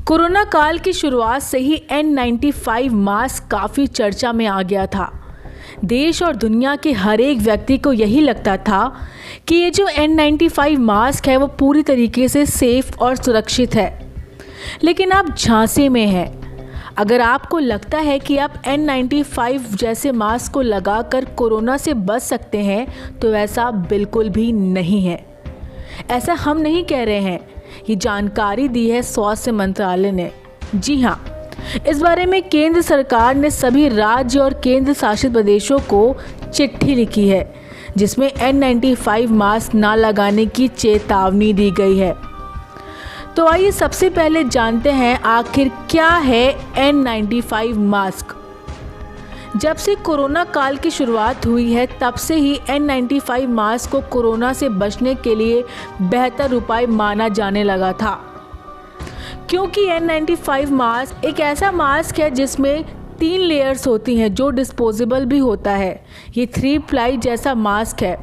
Corona काल की शुरुआत से ही N95 मास्क काफ़ी चर्चा में आ गया था। देश और दुनिया के हर एक व्यक्ति को यही लगता था कि ये जो N95 मास्क है वो पूरी तरीके से सेफ और सुरक्षित है। लेकिन आप झांसे में हैं। अगर आपको लगता है कि आप N95 जैसे मास्क को लगाकर कोरोना से बच सकते हैं तो ऐसा बिल्कुल भी नहीं है। ऐसा हम नहीं कह रहे हैं, ये जानकारी दी है स्वास्थ्य मंत्रालय ने। जी हाँ, इस बारे में केंद्र सरकार ने सभी राज्य और केंद्र शासित प्रदेशों को चिट्ठी लिखी है जिसमें N95 मास्क ना लगाने की चेतावनी दी गई है। तो आइए सबसे पहले जानते हैं आखिर क्या है N95 मास्क। जब से कोरोना काल की शुरुआत हुई है तब से ही N95 मास्क को कोरोना से बचने के लिए बेहतर उपाय माना जाने लगा था, क्योंकि N95 मास्क एक ऐसा मास्क है जिसमें 3 लेयर्स होती हैं जो डिस्पोजेबल भी होता है। ये 3 प्लाई जैसा मास्क है।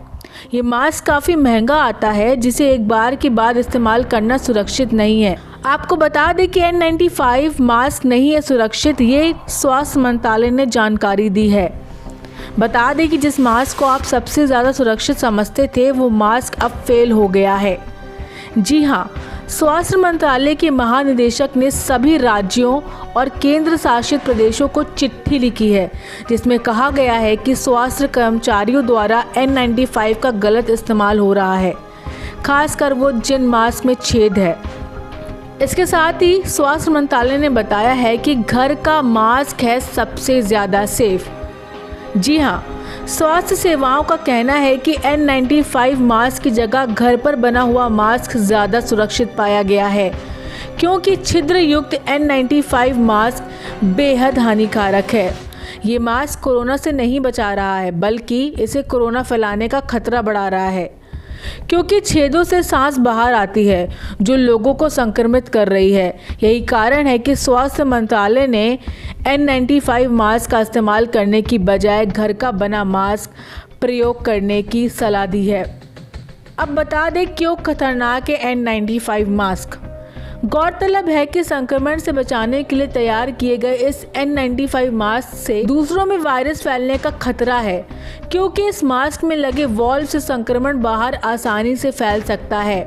ये मास्क काफ़ी महंगा आता है जिसे एक बार के बाद इस्तेमाल करना सुरक्षित नहीं है। आपको बता दें कि N95 मास्क नहीं है सुरक्षित, ये स्वास्थ्य मंत्रालय ने जानकारी दी है। बता दें कि जिस मास्क को आप सबसे ज़्यादा सुरक्षित समझते थे वो मास्क अब फेल हो गया है। जी हाँ, स्वास्थ्य मंत्रालय के महानिदेशक ने सभी राज्यों और केंद्र शासित प्रदेशों को चिट्ठी लिखी है जिसमें कहा गया है कि स्वास्थ्य कर्मचारियों द्वारा N95 का गलत इस्तेमाल हो रहा है, खासकर वो जिन मास्क में छेद है। इसके साथ ही स्वास्थ्य मंत्रालय ने बताया है कि घर का मास्क है सबसे ज़्यादा सेफ। जी हाँ, स्वास्थ्य सेवाओं का कहना है कि N95 मास्क की जगह घर पर बना हुआ मास्क ज़्यादा सुरक्षित पाया गया है, क्योंकि छिद्र युक्त N95 मास्क बेहद हानिकारक है। ये मास्क कोरोना से नहीं बचा रहा है बल्कि इसे कोरोना फैलाने का खतरा बढ़ा रहा है, क्योंकि छेदों से सांस बाहर आती है जो लोगों को संक्रमित कर रही है। यही कारण है कि स्वास्थ्य मंत्रालय ने N95 मास्क का इस्तेमाल करने की बजाय घर का बना मास्क प्रयोग करने की सलाह दी है। अब बता दें क्यों खतरनाक है N95 मास्क। गौरतलब है कि संक्रमण से बचाने के लिए तैयार किए गए इस N95 मास्क से दूसरों में वायरस फैलने का खतरा है, क्योंकि इस मास्क में लगे वॉल्व से संक्रमण बाहर आसानी से फैल सकता है।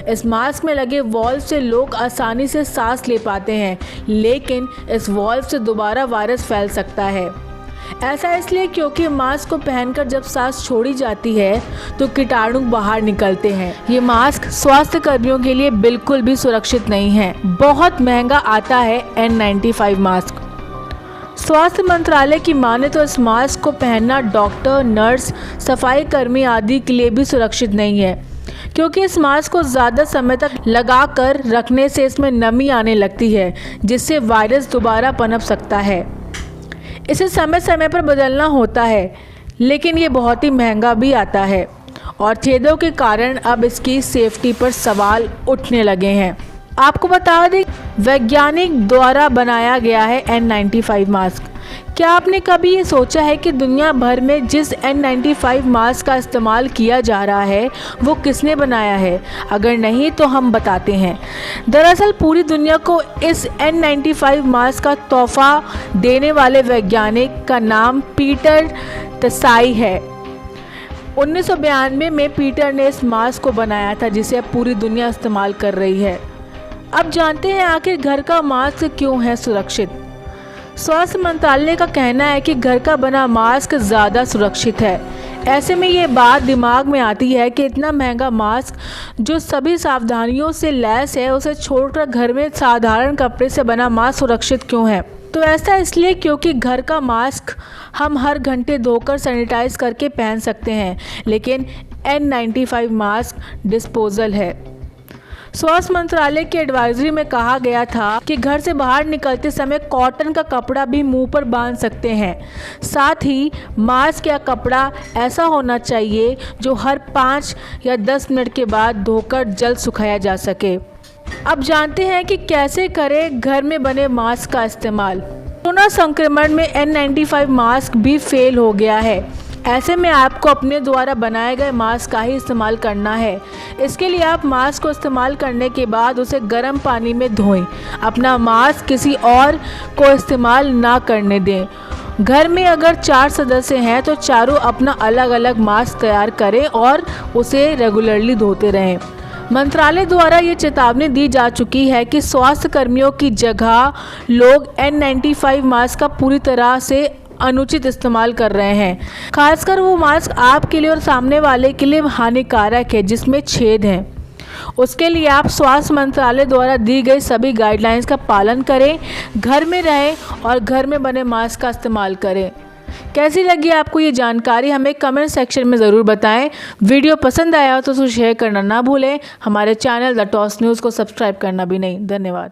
इस मास्क में लगे वॉल्व से लोग आसानी से सांस ले पाते हैं, लेकिन इस वॉल्व से दोबारा वायरस फैल सकता है। ऐसा इसलिए क्योंकि मास्क को पहनकर जब सांस छोड़ी जाती है तो कीटाणु बाहर निकलते हैं। ये मास्क स्वास्थ्य कर्मियों के लिए बिल्कुल भी सुरक्षित नहीं है। बहुत महंगा आता है N95 मास्क। स्वास्थ्य मंत्रालय की माने तो इस मास्क को पहनना डॉक्टर, नर्स, सफाई कर्मी आदि के लिए भी सुरक्षित नहीं है, क्योंकि इस मास्क को ज़्यादा समय तक लगाकर रखने से इसमें नमी आने लगती है जिससे वायरस दोबारा पनप सकता है। इसे समय समय पर बदलना होता है, लेकिन ये बहुत ही महंगा भी आता है और छेदों के कारण अब इसकी सेफ्टी पर सवाल उठने लगे हैं। आपको बता दें, वैज्ञानिक द्वारा बनाया गया है N95 मास्क। क्या आपने कभी ये सोचा है कि दुनिया भर में जिस N95 मास्क का इस्तेमाल किया जा रहा है वो किसने बनाया है? अगर नहीं तो हम बताते हैं। दरअसल पूरी दुनिया को इस N95 मास्क का तोहफा देने वाले वैज्ञानिक का नाम पीटर तसाई है। 1992 में पीटर ने इस मास्क को बनाया था जिसे अब पूरी दुनिया इस्तेमाल कर रही है। अब जानते हैं आखिर घर का मास्क क्यों है सुरक्षित। स्वास्थ्य मंत्रालय का कहना है कि घर का बना मास्क ज़्यादा सुरक्षित है। ऐसे में ये बात दिमाग में आती है कि इतना महंगा मास्क जो सभी सावधानियों से लैस है उसे छोड़कर घर में साधारण कपड़े से बना मास्क सुरक्षित क्यों है? तो ऐसा इसलिए क्योंकि घर का मास्क हम हर घंटे धोकर सैनिटाइज करके पहन सकते हैं, लेकिन N95 मास्क डिस्पोजल है। स्वास्थ्य मंत्रालय की एडवाइजरी में कहा गया था कि घर से बाहर निकलते समय कॉटन का कपड़ा भी मुंह पर बांध सकते हैं। साथ ही मास्क या कपड़ा ऐसा होना चाहिए जो हर 5 या 10 मिनट के बाद धोकर जल्द सुखाया जा सके। अब जानते हैं कि कैसे करें घर में बने मास्क का इस्तेमाल। कोरोना संक्रमण में N95 मास्क भी फेल हो गया है, ऐसे में आपको अपने द्वारा बनाए गए मास्क का ही इस्तेमाल करना है। इसके लिए आप मास्क को इस्तेमाल करने के बाद उसे गर्म पानी में धोएं। अपना मास्क किसी और को इस्तेमाल ना करने दें। घर में अगर 4 सदस्य हैं तो चारों अपना अलग अलग मास्क तैयार करें और उसे रेगुलरली धोते रहें। मंत्रालय द्वारा ये चेतावनी दी जा चुकी है कि स्वास्थ्य कर्मियों की जगह लोग N95 मास्क का पूरी तरह से अनुचित इस्तेमाल कर रहे हैं। खासकर वो मास्क आपके लिए और सामने वाले के लिए हानिकारक है जिसमें छेद हैं। उसके लिए आप स्वास्थ्य मंत्रालय द्वारा दी गई सभी गाइडलाइंस का पालन करें, घर में रहें और घर में बने मास्क का इस्तेमाल करें। कैसी लगी आपको ये जानकारी हमें कमेंट सेक्शन में ज़रूर बताएं। वीडियो पसंद आया हो तो उसे शेयर करना ना भूलें। हमारे चैनल द टॉस न्यूज़ को सब्सक्राइब करना भी नहीं। धन्यवाद।